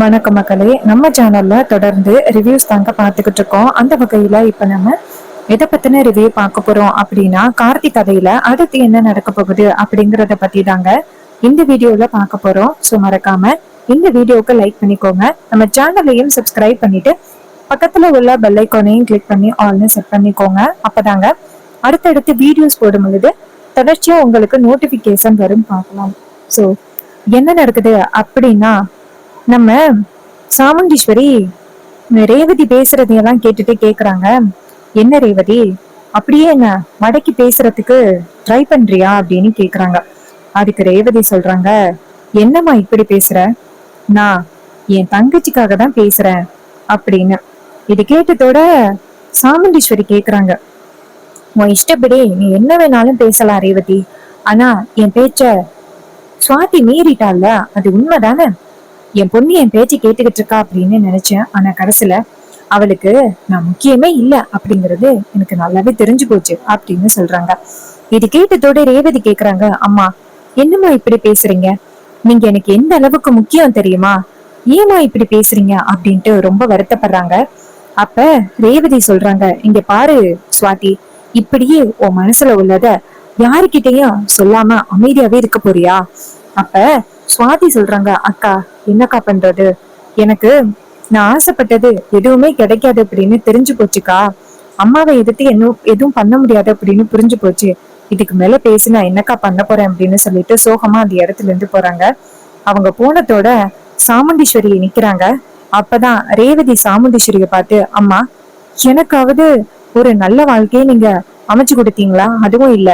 வணக்கம் மக்களே. நம்ம சேனல்ல தொடர்ந்து ரிவ்யூஸ் தாங்க பார்த்துக்கிட்டு இருக்கோம். அந்த வகையில இப்ப நம்ம எதை பத்தின ரிவ்யூ பார்க்க போறோம் அப்படின்னா, கார்த்திக் கதையில அடுத்து என்ன நடக்க போகுது அப்படிங்கறத பத்தி தாங்க இந்த வீடியோல பார்க்க போறோம். ஸோ மறக்காம இந்த வீடியோக்கு லைக் பண்ணிக்கோங்க. நம்ம சேனலையும் சப்ஸ்கிரைப் பண்ணிட்டு பக்கத்துல உள்ள பெல் ஐக்கானையும் கிளிக் பண்ணி ஆல்னு செட் பண்ணிக்கோங்க. அப்பதாங்க அடுத்தடுத்து வீடியோஸ் போடும் பொழுது தொடர்ச்சியா உங்களுக்கு நோட்டிபிகேஷன் வரும் பார்க்கலாம். ஸோ என்ன நடக்குது அப்படின்னா, நம்ம சாமுண்டீஸ்வரி ரேவதி பேசுறதையெல்லாம் கேட்டுட்டு கேக்குறாங்க, என்ன ரேவதி, அப்படியே என்ன மடக்கி பேசுறதுக்கு ட்ரை பண்றியா அப்படின்னு கேக்குறாங்க. அதுக்கு ரேவதி சொல்றாங்க, என்னம்மா இப்படி பேசுற, நான் என் தங்கச்சிக்காக தான் பேசுறேன் அப்படின்னு. இது கேட்டதோட சாமுண்டீஸ்வரி கேக்குறாங்க, உன் இஷ்டப்படி நீ என்ன வேணாலும் பேசலாம் ரேவதி, ஆனா என் பேச்ச சுவாதி மீறிட்டால, அது உண்மைதானே. என் பொண்ணு என் பேச்சு கேட்டுக்கிட்டு இருக்கா அப்படின்னு நினைச்சேன். ஆனா கடைசியில அவளுக்கு நான் முக்கியமே இல்லை அப்படிங்கிறது எனக்கு நல்லாவே தெரிஞ்சு போச்சு அப்படின்னு சொல்றாங்க. இது கேட்டதோட ரேவதி கேக்குறாங்க, அம்மா என்னம்மா இப்படி பேசுறீங்க, நீங்க எனக்கு எந்த அளவுக்கு முக்கியம் தெரியுமா, ஏமா இப்படி பேசுறீங்க அப்படின்ட்டு ரொம்ப வருத்தப்படுறாங்க. அப்ப ரேவதி சொல்றாங்க, இங்க பாரு சுவாதி, இப்படியே உன் மனசுல உள்ளத யாருக்கிட்டையும் சொல்லாம அமைதியாவே இருக்க போறியா. அப்ப சுவாதி சொல்றாங்க, அக்கா என்னக்கா பண்றது, எனக்கு நான் ஆசைப்பட்டது எதுவுமே கிடைக்காது அப்படின்னு தெரிஞ்சு போச்சுக்கா, அம்மாவை எதிர்த்து என்ன எதுவும் பண்ண முடியாது அப்படின்னு புரிஞ்சு போச்சு, இதுக்கு மேல பேசி நான் என்னக்கா பண்ண போறேன் அப்படின்னு சொல்லிட்டு சோகமா அந்த இடத்துல இருந்து போறாங்க. அவங்க போனதோட சாமுண்டீஸ்வரி நிக்கிறாங்க. அப்பதான் ரேவதி சாமுண்டீஸ்வரிய பார்த்து, அம்மா எனக்காவது ஒரு நல்ல வாழ்க்கையை நீங்க அமைச்சு கொடுத்தீங்களா, அதுவும் இல்ல,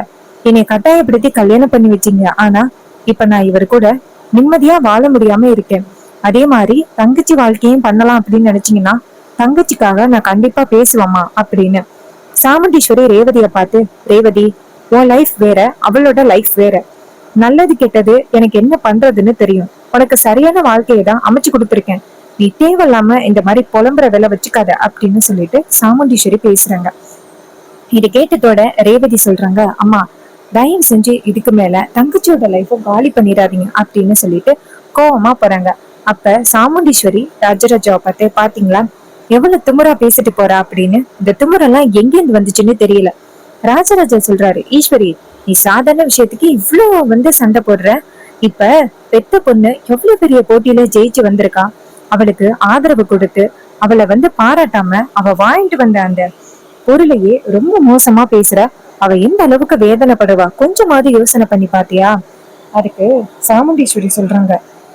என்னை கட்டாயப்படுத்தி கல்யாணம் பண்ணி வச்சீங்க, ஆனா இப்ப நான் இவர் கூட நிம்மதியா வாழ முடியாம இருக்கேன், அதே மாதிரி தங்கச்சி வாழ்க்கையும் பண்ணலாம் அப்படின்னு நினைச்சீங்கன்னா தங்கச்சிக்காக நான் கண்டிப்பா பேசுவேம்மா அப்படின்னு. சாமுண்டீஸ்வரி ரேவதிய பார்த்து, ரேவதி உன் லைஃப் வேற, அவளோட லைஃப் வேற, நல்லது கெட்டது எனக்கு என்ன பண்றதுன்னு தெரியும், உனக்கு சரியான வாழ்க்கையை தான் அமைச்சு கொடுத்துருக்கேன், நீ தேவையில்லாம இந்த மாதிரி புலம்புற வேலை வச்சுக்காத அப்படின்னு சொல்லிட்டு சாமுண்டீஸ்வரி பேசுறாங்க. இது கேட்டதோட ரேவதி சொல்றாங்க, அம்மா தயவு செஞ்சு இதுக்கு மேல தங்கச்சியோட லைஃப காலி பண்ணிடாதீங்க அப்படின்னு சொல்லிட்டு கோவமா போறாங்க. அப்ப சாமுண்டீஸ்வரி ராஜராஜாவை பார்த்து, பாத்தீங்களா எவ்வளவு திமிரா பேசிட்டு போறா அப்படின்னு, இந்த திமிரெல்லாம் எங்கிருந்து வந்துச்சுன்னு தெரியல. ராஜராஜா சொல்றாரு, ஈஸ்வரி நீ சாதாரண விஷயத்துக்கு இவ்வளவு சண்டை போடுற, இப்ப பெத்த பொண்ணு எவ்வளவு பெரிய போட்டியில ஜெயிச்சு வந்திருக்கா, அவளுக்கு ஆதரவு கொடுத்து அவளை பாராட்டாம அவ வாங்கிட்டு வந்த அந்த பொருளையே ரொம்ப மோசமா பேசுற, அவ எந்த அளவுக்கு வேதனைப்படுவா கொஞ்சமாவது யோசனை பண்ணி பாத்தியா. அதுக்கு சாமுண்டீஸ்வரி சொல்றாங்க,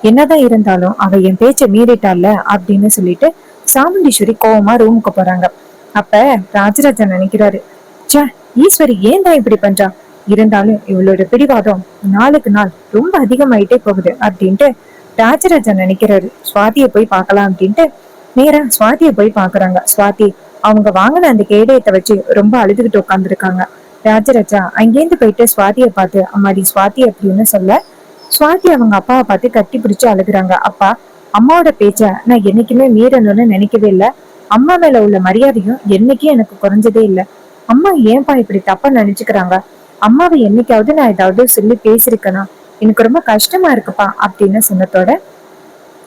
என்னதான் இருந்தாலும் அவ என் பேச்ச மீறிட்டால அப்படின்னு சொல்லிட்டு சாமுண்டீஸ்வரி கோவமா ரூமுக்கு போறாங்க. அப்ப ராஜராஜா நினைக்கிறாரு, சே ஈஸ்வரி ஏன் தான் இப்படி பண்றா, இருந்தாலும் இவளோட பிடிவாதம் நாளுக்கு நாள் ரொம்ப அதிகமாயிட்டே போகுது அப்படின்ட்டு ராஜராஜா நினைக்கிறாரு. சுவாதியை போய் பார்க்கலாம் அப்படின்ட்டு நேரா சுவாதியை போய் பாக்குறாங்க. சுவாதி அவங்க வாங்கின அந்த கேடயத்தை வச்சு ரொம்ப அழுதுகிட்டு உட்காந்துருக்காங்க. ராஜராஜா அங்கேருந்து போயிட்டு சுவாதியை பார்த்து, அம்மாடி சுவாதி அப்படின்னு சொல்ல, சுவாதி அவங்க அப்பாவை பார்த்து கட்டி பிடிச்சு அழுகுறாங்க. அப்பா அம்மாவோட பேச்ச நான் என்னைக்குமே மீறணும்னு நினைக்கவே இல்லை, அம்மா மேல உள்ள மரியாதையும் என்னைக்கும் எனக்கு குறைஞ்சதே இல்லை, அம்மா ஏன்பா இப்படி தப்பா நினைச்சுக்கிறாங்க, அம்மாவை என்னைக்காவது நான் ஏதாவது சொல்லி பேசிருக்கேனா, எனக்கு ரொம்ப கஷ்டமா இருக்குப்பா அப்படின்னு சொன்னதோட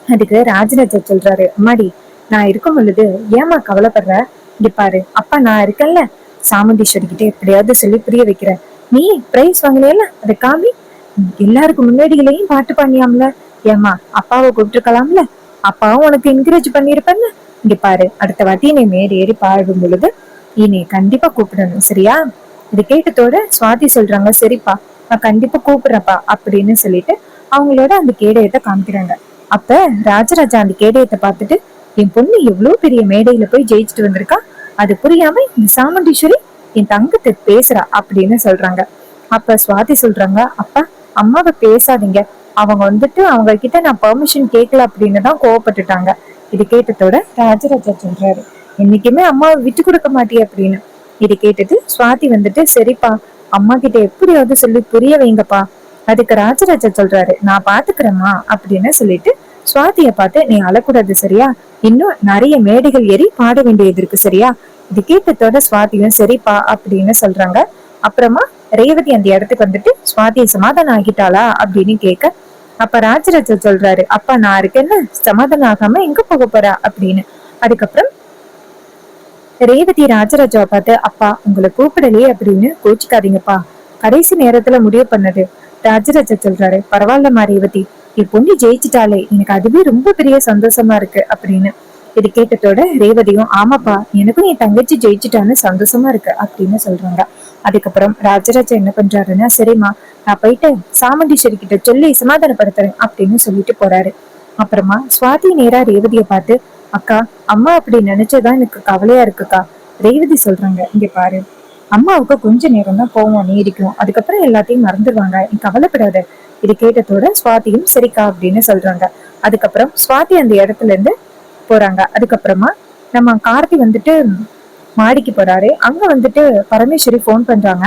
அதுக்கு ராஜராஜா சொல்றாரு, அம்மாடி நான் இருக்கும் பொழுது ஏமா கவலைப்படுற, இங்க பாரு அப்பா நான் இருக்கேன்ல, சாமுண்டீஸ்வரி கிட்ட எப்படியாவது சொல்லி புரிய வைக்கிறேன், நீ பிரைஸ் வாங்கினேல அதை காமி, எல்லாருக்கும் முன்னாடியிலையும் பாட்டு பண்ணியாம்ல, ஏமா அப்பாவை கூப்பிட்டுருக்கலாம்ல, அப்பாவும் உனக்கு என்கரேஜ் பண்ணிருப்பேன்னு, இங்க பாரு அடுத்த வாட்டி நீ மேடு ஏறி பாடும் பொழுது நீ கண்டிப்பா கூப்பிடணும் சரியா. இது கேட்டதோட சுவாதி சொல்றாங்க, சரிப்பா நான் கண்டிப்பா கூப்பிடுறப்பா அப்படின்னு சொல்லிட்டு அவங்களோட அந்த கேடயத்தை காமிக்கிறாங்க. அப்ப ராஜராஜா அந்த கேடயத்தை பார்த்துட்டு, என் பொண்ணு எவ்வளவு பெரிய மேடையில போய் ஜெயிச்சுட்டு வந்திருக்கா, அது புரியாம இந்த சாமுண்டீஸ்வரி என் தங்கத்தை பேசுறா அப்படின்னு சொல்றாங்க. அப்ப சுவாதி சொல்றாங்க, அப்பா அம்மாவை பேசாதீங்க, அவங்க அவங்க கிட்ட நான் பெர்மிஷன் கேட்கல அப்படின்னு தான் கோவப்பட்டுட்டாங்க. இது கேட்டதோட ராஜராஜா சொல்றாரு, என்னைக்குமே அம்மாவை விட்டு கொடுக்க மாட்டியே அப்படின்னு. இது கேட்டது சுவாதி சரிப்பா அம்மா கிட்ட எப்படியாவது சொல்லி புரிய வைங்கப்பா. அதுக்கு ராஜராஜா சொல்றாரு, நான் பாத்துக்கிறேம்மா அப்படின்னு சொல்லிட்டு சுவாதிய பார்த்து, நீ அழக்கூடாது சரியா, இன்னும் நிறைய மேடைகள் ஏறி பாட வேண்டியது இருக்கு சரியா. இது கேட்டதோட சுவாதியும் சரிப்பா அப்படின்னு சொல்றாங்க. அப்புறமா ரேவதி அந்த இடத்துக்கு சுவாதியை சமாதானம் ஆகிட்டாளா அப்படின்னு கேட்க, அப்ப ராஜராஜ சொல்றாரு, அப்பா நான் இருக்கேன்னு சமாதானம் ஆகாம எங்க போக போறா அப்படின்னு. அதுக்கப்புறம் ரேவதி ராஜராஜாவை பார்த்து, அப்பா உங்களை கூப்பிடலையே அப்படின்னு கோச்சிக்காதீங்கப்பா, கடைசி நேரத்துல முடிவு பண்ணது. ராஜராஜா சொல்றாரு, பரவாயில்லம்மா ரேவதி, என் பொண்ணு ஜெயிச்சிட்டாலே எனக்கு அதுவே ரொம்ப பெரிய சந்தோஷமா இருக்கு அப்படின்னு. இது கேட்டதோட ரேவதியும், ஆமாப்பா எனக்கும் என் தங்கச்சி ஜெயிச்சிட்டான்னு சந்தோஷமா இருக்கு அப்படின்னு சொல்றாங்க. அதுக்கப்புறம் ராஜராஜா என்ன பண்றாருன்னா, சரிம்மா நான் போயிட்டு சாமுண்டீஸ்வரி கிட்ட சொல்லி சமாதானப்படுத்துறேன் அப்படின்னு சொல்லிட்டு போறாரு. அப்புறமா சுவாதி நேரா ரேவதியை பார்த்து, அக்கா அம்மா அப்படி நினைச்சதான் எனக்கு கவலையா இருக்குக்கா. ரேவதி சொல்றாங்க, இங்க பாரு, அம்மாவுக்கு கொஞ்ச நேரம் தான் போவோம் நீடிக்கும், அதுக்கப்புறம் எல்லாத்தையும் மறந்துடுவாங்க, நீ கவலைப்படாத. இது கேட்டதோட சுவாதியும் சரிக்கா அப்படின்னு சொல்றாங்க. அதுக்கப்புறம் சுவாதி அந்த இடத்துல இருந்து போறாங்க. அதுக்கப்புறமா நம்ம கார்த்தி வந்துட்டு மாடிக்கு போறாரு. அங்க வந்துட்டு பரமேஸ்வரி போன் பண்றாங்க.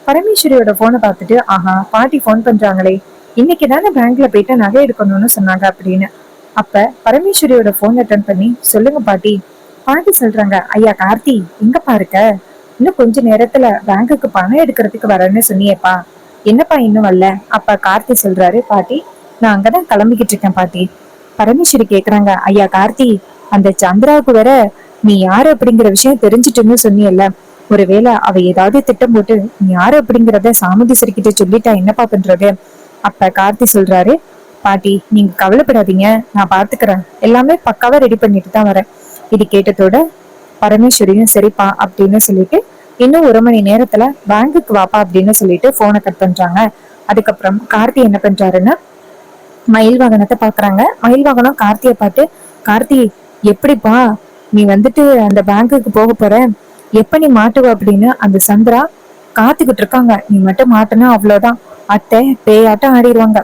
பரமேஸ்வரியோட போனை பார்த்துட்டு, ஆஹா பாட்டி போன் பண்றாங்களே, இன்னைக்கு தானே பேங்க்ல போயிட்டு நகை எடுக்கணும்னு சொன்னாங்க அப்படின்னு. அப்ப பரமேஸ்வரியோட போன் அட்டன் பண்ணி, சொல்லுங்க பாட்டி. பாட்டி சொல்றாங்க, ஐயா கார்த்தி எங்கப்பா இருக்க? இன்னும் கொஞ்ச நேரத்துல பேங்குக்கு பணம் எடுக்கிறதுக்கு வரேன்னு சொன்னியேப்பா, என்னப்பா இன்னும் வரல? அப்ப கார்த்தி சொல்றாரு, பாட்டி நான் அங்கதான் கிளம்பிக்கிட்டு இருக்கேன் பாட்டி. பரமேஸ்வரி கேக்குறாங்க, ஐயா கார்த்தி, அந்த சந்திராவுக்கு வேற நீ யாரு அப்படிங்கிற விஷயம் தெரிஞ்சுட்டுன்னு சொன்னியல்ல, ஒருவேளை அவ ஏதாவது திட்டம் போட்டு நீ யாரு அப்படிங்கறத சாமுண்டீஸ்வரி கிட்ட சொல்லிட்டா என்னப்பா பண்றது? அப்ப கார்த்தி சொல்றாரு, பாட்டி நீங்க கவலைப்படாதீங்க, நான் பாத்துக்கிறேன், எல்லாமே பக்காவா ரெடி பண்ணிட்டு தான் வரேன். இது கேட்டதோட பரமேஸ்வரியும் சரிப்பா அப்படின்னு சொல்லிட்டு, இன்னும் 1 மணி நேரத்துல பேங்குக்கு வாப்பா அப்படின்னு சொல்லிட்டு போனை கட் பண்றாங்க. அதுக்கப்புறம் கார்த்தி என்ன பண்றாருன்னா, மயில் வாகனத்தை பாக்குறாங்க. மயில் வாகனம் கார்த்தியை பார்த்து, கார்த்தி எப்படிப்பா நீ வந்துட்டு அந்த பேங்குக்கு போக போற, எப்ப நீ மாட்டுவ அப்படின்னு அந்த சந்திரா காத்துக்கிட்டு இருக்காங்க. நீ மட்டும் மாட்டுனா அவ்வளவுதான், அத்தை பேயாட்டம் ஆடிடுவாங்க.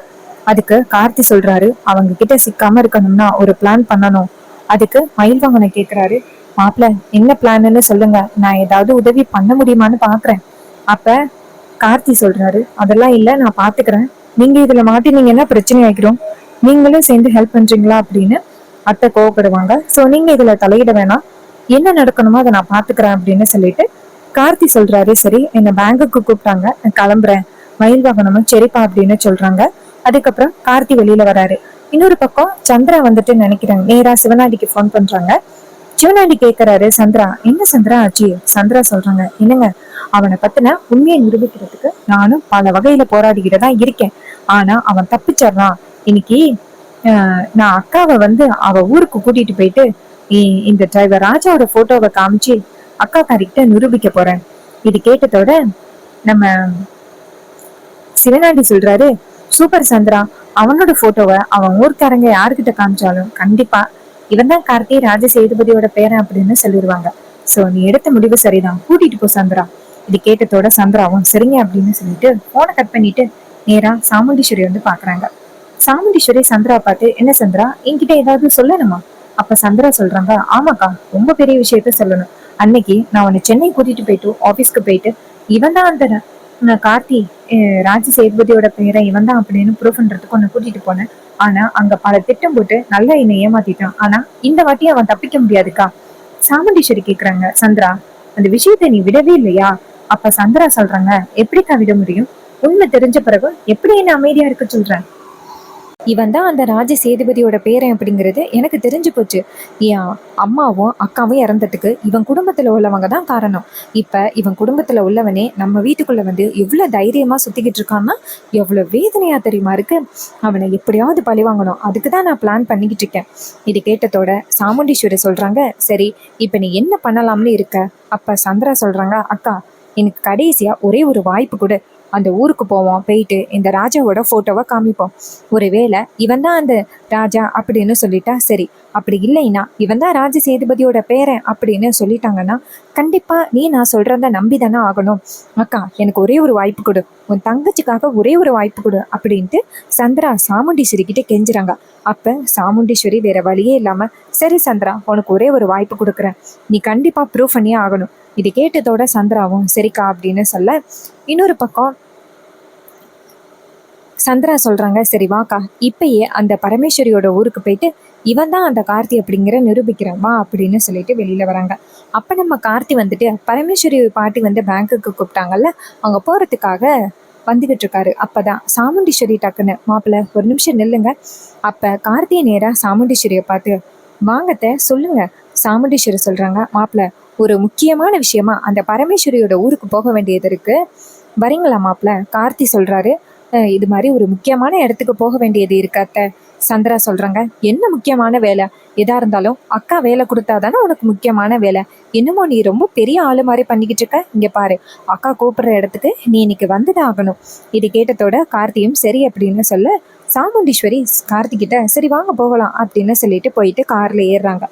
அதுக்கு கார்த்தி சொல்றாரு, அவங்க கிட்ட சிக்காம இருக்கணும்னா ஒரு பிளான் பண்ணணும். அதுக்கு மயில் வாகனம் கேக்குறாரு, மாப்பிள்ள என்ன பிளான்னு சொல்லுங்க, நான் ஏதாவது உதவி பண்ண முடியுமான்னு பாக்குறேன். அப்ப கார்த்தி சொல்றாரு, அதெல்லாம் இல்ல நான் பாத்துக்கிறேன், நீங்க இதுல மாட்டினீங்கன்னா பிரச்சனை ஆகிரும், நீங்களும் சேர்ந்து ஹெல்ப் பண்றீங்களா அப்படின்னு அத்தை கோவப்படுவாங்க. சோ நீங்க இதுல தலையிட வேணாம், என்ன நடக்கணுமோ அதை நான் பாத்துக்கிறேன் அப்படின்னு சொல்லிட்டு கார்த்தி சொல்றாரு, சரி என்ன பேங்குக்கு கூப்பிட்டாங்க நான் கிளம்புறேன். மயில் வாகனமும் சரிப்பா அப்படின்னு சொல்றாங்க. அதுக்கப்புறம் கார்த்தி வெளியில வராரு. இன்னொரு பக்கம் சந்திரா வந்துட்டு நினைக்கிறாங்க, நேரா சிவனாண்டிக்கு போன் பண்றாங்க. சிவனாண்டி கேக்குறாரு, சந்திரா என்ன சந்திரா ஆச்சு? சந்திரா சொல்றாங்க, என்னங்க அவனை பத்தின உண்மையை நிரூபிக்கிறதுக்கு நானும் பல வகையில போராடிக்கிட்டு இருக்கேன், ஆனா அவன் தப்பிச்சிடறான். இன்னைக்கு நான் அக்காவை வந்து அவ ஊருக்கு கூட்டிட்டு போயிட்டு இந்த டிரைவர் ராஜாவோட போட்டோவை காமிச்சு அக்கா காரிக்கிட்ட நிரூபிக்க போறேன். இது கேட்டதோட நம்ம சிவனாண்டி சொல்றாரு, சூப்பர் சந்திரா, அவனோட போட்டோவை அவன் ஊர்க்காரங்க யாருக்கிட்ட காமிச்சாலும் கண்டிப்பா இவன் தான் கார்த்தி ராஜ சேதுபதியோட பேரன் அப்படின்னு சொல்லிடுவாங்க. சோ நீ எடுத்த முடிவு சரிதான், கூட்டிட்டு போ சந்திரா. இது கேட்டதோட சந்திராவும் சரிங்க அப்படின்னு சொல்லிட்டு போனை கட் பண்ணிட்டு நேரா சாமுண்டீஸ்வரி வந்து பாக்குறாங்க. சாமுண்டீஸ்வரி சந்திரா பார்த்து, என்ன சந்திரா என்கிட்ட ஏதாவது சொல்லணுமா? அப்ப சந்திரா சொல்றாங்க, ஆமாக்கா ரொம்ப பெரிய விஷயத்த சொல்லணும். அன்னைக்கு நான் உன்னை சென்னை கூட்டிட்டு போயிட்டு ஆபீஸ்க்கு போயிட்டு இவன் தான் அந்த கார்த்தி ராஜ சேதுபதியோட பேரை இவன் தான் அப்படின்னு ப்ரூவ் பண்றதுக்கு உன்னை கூட்டிட்டு போனேன். ஆனா அங்க பல திட்டம் போட்டு நல்லா என்னை ஏமாத்திட்டான். ஆனா இந்த வாட்டி அவன் தப்பிக்க முடியாதுக்கா. சாமுண்டீஸ்வரி கேக்குறாங்க, சந்திரா அந்த விஷயத்த நீ விடவே இல்லையா? அப்ப சந்திரா சொல்றாங்க, எப்படிக்கா விட முடியும்? உண்மை தெரிஞ்ச பிறகு எப்படி என்ன அமைதியா இருக்க சொல்றேன்? இவன் தான் அந்த ராஜ சேதுபதியோட பேரன் அப்படிங்கிறது எனக்கு தெரிஞ்சு போச்சு. என் அம்மாவும் அக்காவும் இறந்ததுக்கு இவன் குடும்பத்துல உள்ளவங்க தான் காரணம். இப்ப இவன் குடும்பத்துல உள்ளவனே நம்ம வீட்டுக்குள்ள வந்து எவ்வளவு தைரியமா சுத்திக்கிட்டு இருக்கான்னா எவ்வளவு வேதனையா தெரியுமா இருக்கு. அவனை எப்படியாவது பழி வாங்கணும், அதுக்குதான் நான் பிளான் பண்ணிக்கிட்டு இருக்கேன். இது கேட்டதோட சாமுண்டீஸ்வரி சொல்றாங்க, சரி இப்ப நீ என்ன பண்ணலாம்னு இருக்க? அப்ப சந்திரா சொல்றாங்க, அக்கா எனக்கு கடைசியா ஒரே ஒரு வாய்ப்பு கொடு, அந்த ஊருக்கு போவோம், போயிட்டு இந்த ராஜாவோட போட்டோவை காமிப்போம். ஒருவேளை இவன் தான் அந்த ராஜா அப்படின்னு சொல்லிட்டா சரி, அப்படி இல்லைன்னா இவன் தான் ராஜ சேதுபதியோட பேரன் அப்படின்னு சொல்லிட்டாங்கன்னா கண்டிப்பா நீ நான் சொல்றத நம்பி தானே ஆகணும். அக்கா எனக்கு ஒரே ஒரு வாய்ப்பு கொடு, உன் தங்கச்சிக்காக ஒரே ஒரு வாய்ப்பு கொடு அப்படின்ட்டு சந்திரா சாமுண்டீஸ்வரி கிட்ட கெஞ்சுறாங்க. அப்ப சாமுண்டீஸ்வரி வேற வழியே இல்லாம, சரி சந்திரா உனக்கு ஒரே ஒரு வாய்ப்பு கொடுக்குறேன், நீ கண்டிப்பா ப்ரூவ் பண்ணியே ஆகணும். இது கேட்டதோட சந்திராவும் சரிக்கா அப்படின்னு சொல்ல, இன்னொரு பக்கம் சந்திரா சொல்றாங்க, சரி வாக்கா இப்பயே அந்த பரமேஸ்வரியோட ஊருக்கு போயிட்டு இவன் தான் அந்த கார்த்தி அப்படிங்கிற நிரூபிக்கிறேன் வா அப்படின்னு சொல்லிட்டு வெளியில வராங்க. அப்ப நம்ம கார்த்தி வந்துட்டு பரமேஸ்வரி பாட்டி வந்து பேங்க்குக்கு கூப்பிட்டாங்கல்ல, அங்க போறதுக்காக வந்துகிட்டு இருக்காரு. அப்பதான் சாமுண்டீஸ்வரி டக்குன்னு, மாப்பிள்ள ஒரு நிமிஷம் நில்லுங்க. அப்ப கார்த்தியை நேரா சாமுண்டீஸ்வரியை பார்த்து, வாங்கத்த சொல்லுங்க. சாமுண்டீஸ்வரி சொல்றாங்க, மாப்பிள்ள ஒரு முக்கியமான விஷயமா அந்த பரமேஸ்வரியோட ஊருக்கு போக வேண்டியது இருக்கு, வரீங்களா மாப்பிள்ள? கார்த்தி சொல்றாரு, இது மாதிரி ஒரு முக்கியமான இடத்துக்கு போக வேண்டியது இருக்கு அத்தை. சந்திரா சொல்றாங்க, என்ன முக்கியமான வேலை? எதா இருந்தாலும் அக்கா வேலை கொடுத்தாதானே உனக்கு முக்கியமான வேலை. என்னமோ நீ ரொம்ப பெரிய ஆளு மாதிரி பண்ணிக்கிட்டு இருக்க. இங்க பாரு, அக்கா கூப்பிடுற இடத்துக்கு நீ இன்னைக்கு வந்துதான் ஆகணும். இது கேட்டதோட கார்த்தியும் சரி அப்படின்னு சொல்ல, சாமுண்டீஸ்வரி கார்த்திகிட்ட சரி வாங்க போகலாம் அப்படின்னு சொல்லிட்டு போயிட்டு கார்ல ஏறுறாங்க.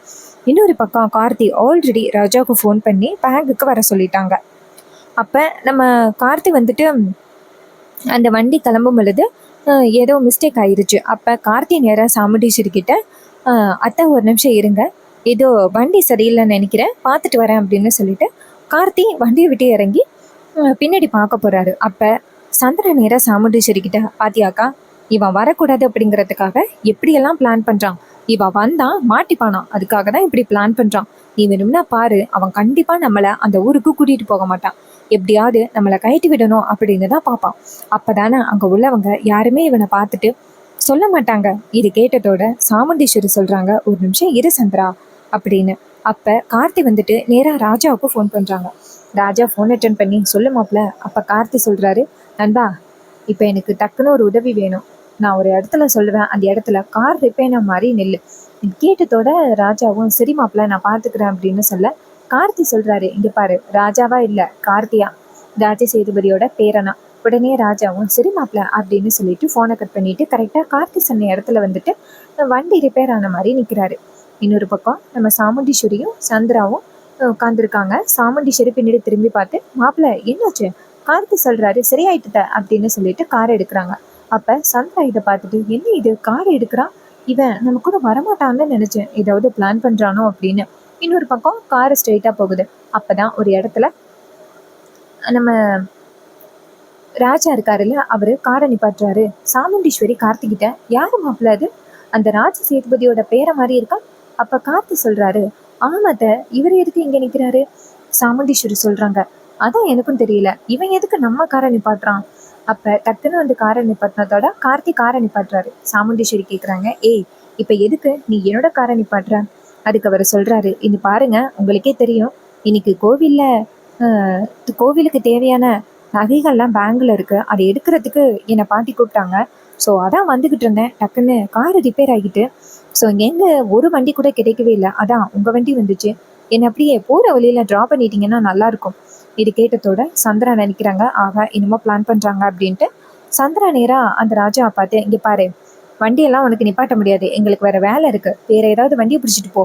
இன்னொரு பக்கம் கார்த்தி ஆல்ரெடி ராஜாவுக்கு ஃபோன் பண்ணி பேங்குக்கு வர சொல்லிட்டாங்க. அப்ப நம்ம கார்த்தி வந்துட்டு அந்த வண்டி கிளம்பும் பொழுது ஏதோ மிஸ்டேக் ஆயிருச்சு. அப்போ கார்த்தி நேராக சாமுண்டீஸ்வரி கிட்ட, அத்தை ஒரு நிமிஷம் இருங்க, ஏதோ வண்டி சரியில்லைன்னு நினைக்கிறேன், பார்த்துட்டு வரேன் அப்படின்னு சொல்லிட்டு கார்த்தி வண்டியை விட்டு இறங்கி பின்னாடி பார்க்க போறாரு. அப்போ சந்திர நேராக சாமுண்டீஸ்வரி கிட்ட, பாத்தியாக்கா இவன் வரக்கூடாது அப்படிங்கிறதுக்காக எப்படியெல்லாம் பிளான் பண்ணுறான், இவன் வந்தா மாட்டிப்பானா, அதுக்காக தான் இப்படி பிளான் பண்ணுறான். நீ வேணும்னா பாரு, அவன் கண்டிப்பாக நம்மளை அந்த ஊருக்கு கூட்டிகிட்டு போக மாட்டான், எப்படியாவது நம்மளை கழட்டி விடணும் அப்படின்னு தான் பார்ப்பான். அப்போதானே அங்கே உள்ளவங்க யாருமே இவனை பார்த்துட்டு சொல்ல மாட்டாங்க. இது கேட்டதோட சாமுண்டீஸ்வரி சொல்கிறாங்க, ஒரு நிமிஷம் இரு சந்திரா அப்படின்னு. அப்போ கார்த்தி வந்துட்டு நேராக ராஜாவுக்கு ஃபோன் பண்ணுறாங்க. ராஜா ஃபோன் அட்டன் பண்ணி, சொல்லு மாப்ள. அப்போ கார்த்தி சொல்கிறாரு, நண்பா இப்போ எனக்கு டக்குன்னு ஒரு உதவி வேணும், நான் ஒரு இடத்துல சொல்லுவேன், அந்த இடத்துல கார் ரிப்பேர் மாதிரி நெல்லு. கேட்டதோட ராஜாவும் சரி மாப்ள நான் பார்த்துக்கிறேன் அப்படின்னு சொல்ல, கார்த்தி சொல்றாரு, இங்க பாரு, ராஜாவா இல்ல கார்த்தியா, ராஜ சேதுபதியோட பேரனா. உடனே ராஜாவும் சரி மாப்ள அப்படின்னு சொல்லிட்டு போனை கட் பண்ணிட்டு கரெக்டா கார்த்தி சொன்ன இடத்துல வந்துட்டு வண்டி ரிப்பேர் ஆன மாதிரி நிக்கிறாரு. இன்னொரு பக்கம் நம்ம சாமுண்டீஸ்வரியும் சந்திராவும் உட்காந்துருக்காங்க. சாமுண்டீஸ்வரி பின்னாடி திரும்பி பார்த்து, மாப்பிள்ள என்னாச்சு? கார்த்தி சொல்றாரு சரியாயிட்டுட்ட அப்படின்னு சொல்லிட்டு கார் எடுக்கிறாங்க. அப்ப சந்திரா இதை பார்த்துட்டு, என்ன இது கார் எடுக்கிறான், இவன் நம்ம கூட வரமாட்டான்னு நினைச்சேன், ஏதாவது பிளான் பண்றானோ அப்படின்னு. இன்னொரு பக்கம் கார் ஸ்ட்ரெயிட்டா போகுது. அப்பதான் ஒரு இடத்துல நம்ம ராஜா இருக்காருல்ல, அவரு காரை நிப்பாட்டுறாரு. சாமுண்டீஸ்வரி கார்த்திகிட்ட, யாரு மாப்பிள்ள அது, அந்த ராஜ சேதுபதியோட பேரை மாதிரி இருக்கா? அப்ப கார்த்தி சொல்றாரு, ஆமாத்த, இவர் எதுக்கு இங்க நிக்கிறாரு? சாமுண்டீஸ்வரி சொல்றாங்க, அதான் எனக்கும் தெரியல, இவன் எதுக்கு நம்ம காரை நிப்பாட்டுறான்? அப்ப டக்குன்னு வந்து காரை நிப்பாட்டினதோட கார்த்தி காரை நிப்பாட்டுறாரு. சாமுண்டீஸ்வரி கேக்குறாங்க, ஏய் இப்ப எதுக்கு நீ என்னோட காரை நிப்பாட்டுற? அதுக்கு அவர் சொல்றாரு, இனி பாருங்க, உங்களுக்கே தெரியும், இன்னைக்கு கோவிலுக்கு தேவையான நகைகள்லாம் பேங்க்ல இருக்கு, அதை எடுக்கிறதுக்கு என்னை பாட்டி கூப்பிட்டாங்க. ஸோ அதான் வந்துகிட்டு இருந்தேன், டக்குன்னு கார் ரிப்பேர் ஆகிட்டு, ஸோ இங்கேருந்து ஒரு வண்டி கூட கிடைக்கவே இல்லை, அதான் உங்க வண்டி வந்துச்சு, என்னை அப்படியே போற வழியில ட்ரா பண்ணிட்டீங்கன்னா நல்லா இருக்கும். இது கேட்டதோட சந்திரா நினைக்கிறாங்க, ஆக இன்னமும் பிளான் பண்றாங்க அப்படின்ட்டு. சந்திரா நேரா அந்த ராஜா பார்த்து, இங்க பாரு, வண்டியெல்லாம் உனக்கு நிப்பாட்ட முடியாது, எங்களுக்கு வேற வேலை இருக்கு, வேற ஏதாவது வண்டியை பிடிச்சிட்டு போ.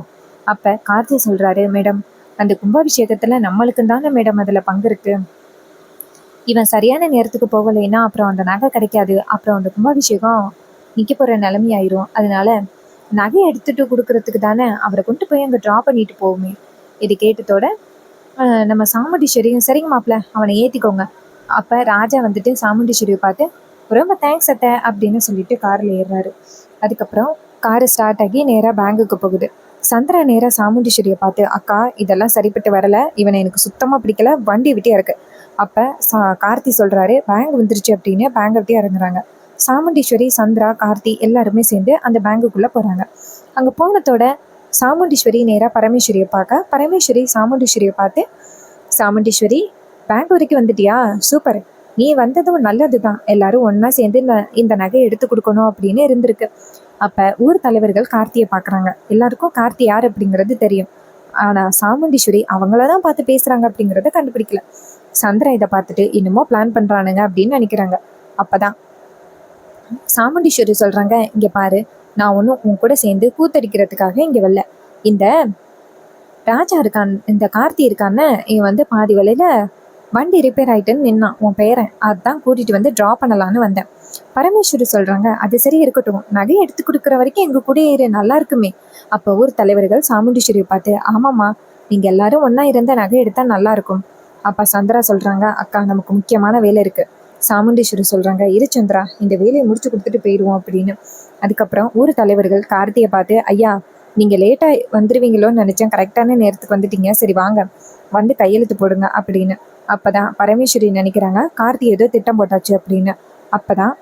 அப்ப கார்த்தி சொல்றாரு, மேடம் அந்த கும்பாபிஷேகத்துல நம்மளுக்கு தானே மேடம் அதுல பங்கு இருக்கு, இவன் சரியான நேரத்துக்கு போகலைன்னா அப்புறம் அந்த நகை கிடைக்காது, அப்புறம் அந்த கும்பாபிஷேகம் நிக்க போற நிலைமையாயிரும், அதனால நகை எடுத்துட்டு கொடுக்கறதுக்கு தானே அவரை கொண்டு போய் அங்கே ட்ரா பண்ணிட்டு போவோமே. இது கேட்டதோட நம்ம சாமுண்டீஸ்வரியும் சரிங்க மாப்பிள்ள அவனை ஏற்றிக்கோங்க. அப்போ ராஜா வந்துட்டு சாமுண்டீஸ்வரியை பார்த்து, ரொம்ப தேங்க்ஸ் அத்தை அப்படின்னு சொல்லிட்டு காரில் ஏறுறாரு. அதுக்கப்புறம் காரு ஸ்டார்ட் ஆகி நேராக பேங்குக்கு போகுது. சந்திரா நேராக சாமுண்டீஸ்வரியை பார்த்து, அக்கா இதெல்லாம் சரிப்பட்டு வரல, இவனை எனக்கு சுத்தமாக பிடிக்கல, வண்டி விட்டே இருக்கு. அப்போ கார்த்தி சொல்கிறாரு, பேங்க் வந்துருச்சு அப்படின்னு பேங்கை விட்டே இறங்குறாங்க. சாமுண்டீஸ்வரி, சந்திரா, கார்த்தி எல்லாருமே சேர்ந்து அந்த பேங்குக்குள்ளே போகிறாங்க. அங்கே போனதோட சாமுண்டீஸ்வரி நேராக பரமேஸ்வரியை பார்க்க, பரமேஸ்வரி சாமுண்டீஸ்வரியை பார்த்து, சாமுண்டீஸ்வரி பேங்க் வரைக்கும் வந்துட்டியா, சூப்பர், நீ வந்ததும் நல்லது தான், எல்லாரும் ஒன்றா சேர்ந்து இந்த நகையை எடுத்து கொடுக்கணும் அப்படின்னு இருந்திருக்கு. அப்போ ஊர் தலைவர்கள் கார்த்தியை பார்க்குறாங்க. எல்லாருக்கும் கார்த்தி யார் அப்படிங்கிறது தெரியும், ஆனால் சாமுண்டீஸ்வரி அவங்கள தான் பார்த்து பேசுகிறாங்க அப்படிங்கிறத கண்டுபிடிக்கல. சந்திரா இதை பார்த்துட்டு இன்னமும் பிளான் பண்ணுறானுங்க அப்படின்னு நினைக்கிறாங்க. அப்போதான் சாமுண்டீஸ்வரி சொல்கிறாங்க, இங்கே பாரு, நான் ஒன்றும் உன் கூட சேர்ந்து கூத்தடிக்கிறதுக்காக இங்கே வரல, இந்த ராஜா இருக்கான், இந்த கார்த்தி இருக்கான்னு இவன் வந்து பாதி வலையில வண்டி ரிப்பேர் ஆயிட்டுன்னு நின்னான், உன் பேரன், அதுதான் கூட்டிட்டு வந்து ட்ரா பண்ணலான்னு வந்தேன். பரமேஸ்வரி சொல்றாங்க, அது சரி இருக்கட்டும், நகை எடுத்து கொடுக்குற வரைக்கும் எங்க கூட ஏறு, நல்லா இருக்குமே. அப்போ ஊர் தலைவர்கள் சாமுண்டீஸ்வரியை பார்த்து, ஆமாம்மா, நீங்க எல்லாரும் ஒன்னா இருந்த நகை எடுத்தா நல்லா இருக்கும். அப்ப சந்திரா சொல்றாங்க, அக்கா நமக்கு முக்கியமான வேலை இருக்கு. சாமுண்டீஸ்வரி சொல்றாங்க, இரு சந்திரா, இந்த வேலையை முடிச்சு கொடுத்துட்டு போயிடுவோம் அப்படின்னு. அதுக்கப்புறம் ஊர் தலைவர்கள் கார்த்தியை பார்த்து, ஐயா நீங்க லேட்டா வந்துருவீங்களோன்னு நினைச்சேன், கரெக்டான நேரத்துக்கு வந்துட்டீங்க, சரி வாங்க வந்து கையெழுத்து போடுங்க அப்படின்னு. அப்பதான் பரமேஸ்வரி நினைக்கிறாங்க கார்த்தி ஏதோ திட்டம் போட்டாச்சு அப்படின்னு. அப்பதான்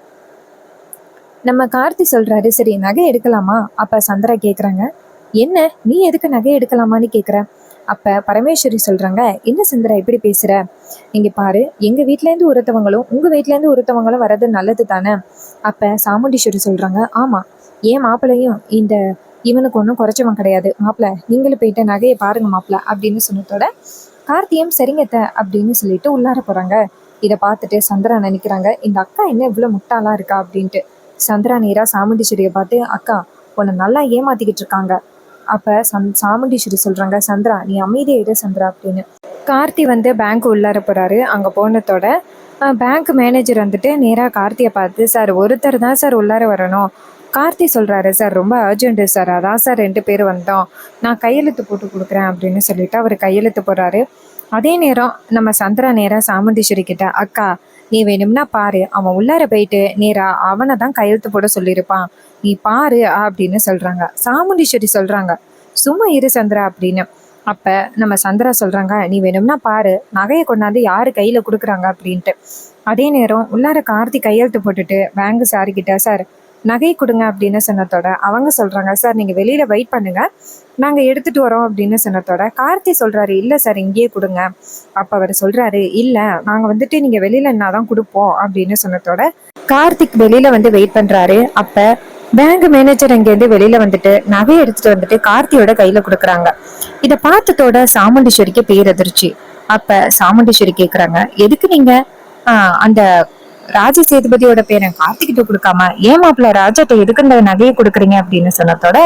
நம்ம கார்த்தி சொல்றாரு, சரி நகை எடுக்கலாமா? அப்ப சந்திரா கேக்குறாங்க, என்ன நீ எதுக்கு நகை எடுக்கலாமான்னு கேக்குற? அப்ப பரமேஸ்வரி சொல்றாங்க, என்ன சந்திரா இப்படி பேசுற? இங்க பாரு, எங்க வீட்ல இருந்து ஒருத்தவங்களும் உங்க வீட்ல இருந்து ஒருத்தவங்களும் வர்றது நல்லது தானே? அப்ப சாமுண்டீஸ்வரி சொல்றாங்க, ஆமா, ஏன் மாப்பிள்ளையும் இவனுக்கு ஒன்றும் குறைச்சவன் கிடையாது. மாப்பிள்ள நீங்களும் போயிட்டு நகையை பாருங்க மாப்பிள்ள அப்படின்னு சொன்னதோட கார்த்தியும் சரிங்கத்த அப்படின்னு சொல்லிட்டு உள்ளார போறாங்க. இதை பார்த்துட்டு சந்திரா நினைக்கிறாங்க, இந்த அக்கா என்ன இவ்வளவு முட்டாளா இருக்கா அப்படின்ட்டு. சந்திரா நேரா சாமுண்டீஸ்வரியை பார்த்து, அக்கா உன்னை நல்லா ஏமாத்திக்கிட்டு இருக்காங்க. அப்ப சாமுண்டீஸ்வரி சொல்றாங்க, சந்திரா நீ அமைதியா இரு சந்திரா அப்படின்னு. கார்த்தி பேங்க் உள்ளார போறாரு. அங்க போனதோட பேங்க் மேனேஜர் நேரா கார்த்தியை பார்த்து, சார் ஒருத்தர் தான் சார் உள்ளார வரணும். கார்த்தி சொல்றாரு, சார் ரொம்ப அர்ஜென்ட்டு சார், அதான் சார் 2 பேர் வந்தோம், நான் கையெழுத்து போட்டு கொடுக்குறேன் அப்படின்னு சொல்லிட்டு அவர் கையெழுத்து போடுறாரு. அதே நேரம் நம்ம சந்திரா நேரா சாமுண்டீஸ்வரி கிட்ட, அக்கா நீ வேணும்னா பாரு, அவன் உள்ளார போயிட்டு நேரா அவனை தான் கையெழுத்து போட சொல்லியிருப்பான், நீ பாரு அப்படின்னு சொல்றாங்க. சாமுண்டீஸ்வரி சொல்றாங்க, சும்மா இரு சந்திரா அப்படின்னு. அப்ப நம்ம சந்திரா சொல்றாங்க, நீ வேணும்னா பாரு நகையை கொண்டாந்து யாரு கையில கொடுக்குறாங்க அப்படின்ட்டு. அதே நேரம் உள்ளார கார்த்தி கையெழுத்து போட்டுட்டு பேங்க் சார் கிட்ட, சார் நகை கொடுங்க அப்படின்னு சொன்னதோட அவங்க சொல்றாங்க, சார் நீங்க வெளியில வெயிட் பண்ணுங்க, நாங்க எடுத்துட்டு வரோம் அப்படின்னு சொன்னதோட கார்த்தி சொல்றாரு, இல்ல சார் இங்கேயே கொடுங்க. அப்ப அவர் சொல்றாரு, இல்ல நாங்க நீங்க வெளியில என்னாதான் கொடுப்போம் அப்படின்னு சொன்னதோட கார்த்திக் வெளியில வெயிட் பண்றாரு. அப்ப பேங்க் மேனேஜர் அங்கேருந்து வெளியில நகையை எடுத்துட்டு கார்த்தியோட கையில கொடுக்குறாங்க. இத பார்த்ததோட சாமுண்டீஸ்வரிக்கு பேரதிர்ச்சி. அப்ப சாமுண்டீஸ்வரி கேக்குறாங்க, எதுக்கு நீங்க அந்த ராஜ சேதுபதியோட பேரை கார்த்திகிட்ட கொடுக்காம ஏன் மாப்பிள்ள ராஜாட்ட எதுக்கு இந்த நகையை கொடுக்குறீங்க அப்படின்னு சொன்னதோட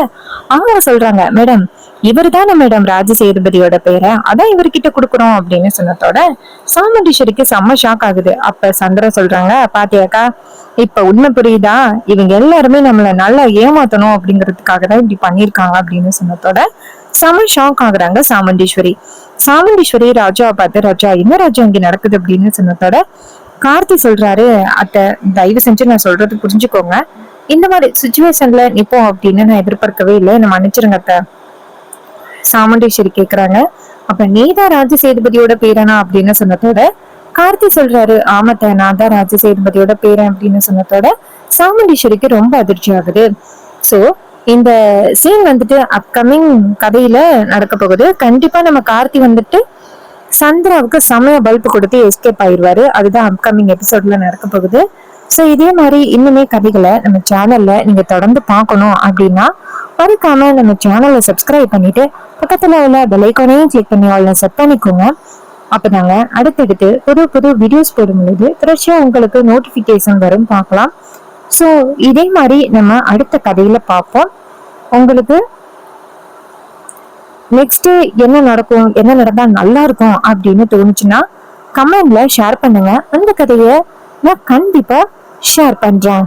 அவங்க சொல்றாங்க, மேடம் இவர் தானே மேடம் ராஜ சேதுபதியோட பேரை, அதான் இவர்கிட்ட கொடுக்குறோம் அப்படின்னு சொன்னதோட சாமுண்டீஸ்வரிக்கு செம்ம ஷாக் ஆகுது. அப்ப சந்திரா சொல்றாங்க, பாத்தியாக்கா இப்ப உண்மை புரியுதா, இவங்க எல்லாருமே நம்மள நல்லா ஏமாத்தணும் அப்படிங்கிறதுக்காக தான் இப்படி பண்ணிருக்காங்க அப்படின்னு சொன்னதோட செம ஷாக் ஆகுறாங்க சாமுண்டீஸ்வரி. சாமுண்டீஸ்வரி ராஜாவை பார்த்து, ராஜா என்ன ராஜா இங்க நடக்குது அப்படின்னு சொன்னதோட கார்த்தி சொல்றாரு, அத்தை தயவு செஞ்சு நான் சொல்றது புரிஞ்சுக்கோங்க, இந்த மாதிரி சுச்சுவேஷன்ல நிப்போம் அப்படின்னு நான் எதிர்பார்க்கவே இல்லை, என்ன மன்னிச்சிருங்க அத்தை. சாமுண்டீஸ்வரி கேக்குறாங்க, அப்ப நீதான் ராஜ சேதுபதியோட பேரனா அப்படின்னு சொன்னதோட கார்த்தி சொல்றாரு, ஆமத்த நான் தான் ராஜ சேதுபதியோட பேரன் அப்படின்னு சொன்னதோட சாமுண்டீஸ்வரிக்கு ரொம்ப அதிர்ச்சி ஆகுது. சோ இந்த சீன் அப்கமிங் கதையில நடக்க போகுது. கண்டிப்பா நம்ம கார்த்தி சந்திராவுக்கு சமய பல்ப் கொடுத்து எஸ்கேப் ஆயிடுவாரு. அதுதான் அப்கமிங் எபிசோட்ல நடக்க போகுது. ஸோ இதே மாதிரி இன்னுமே கதைகளை நம்ம சேனல்ல நீங்க தொடர்ந்து பார்க்கணும் அப்படின்னா மறக்காம நம்ம சேனலை சப்ஸ்கிரைப் பண்ணிட்டு பக்கத்துல உள்ள பெல் ஐகானையும் கிளிக் பண்ணி ஆல்ல செட் பண்ணிக்கோங்க. அப்பதாங்க அடுத்தடுத்து புது புது வீடியோஸ் போடும்பொழுது தொடர்ச்சியா உங்களுக்கு நோட்டிபிகேஷன் வரும், பார்க்கலாம். ஸோ இதே மாதிரி நம்ம அடுத்த கதையில பார்ப்போம். உங்களுக்கு நெக்ஸ்ட் என்ன நடக்கும், என்ன நடந்தா நல்லா இருக்கும் அப்படின்னு தோணுச்சுன்னா கமெண்ட்ல ஷேர் பண்ணுங்க. அந்த கதையை நான் கண்டிப்பா ஷேர் பண்றேன்.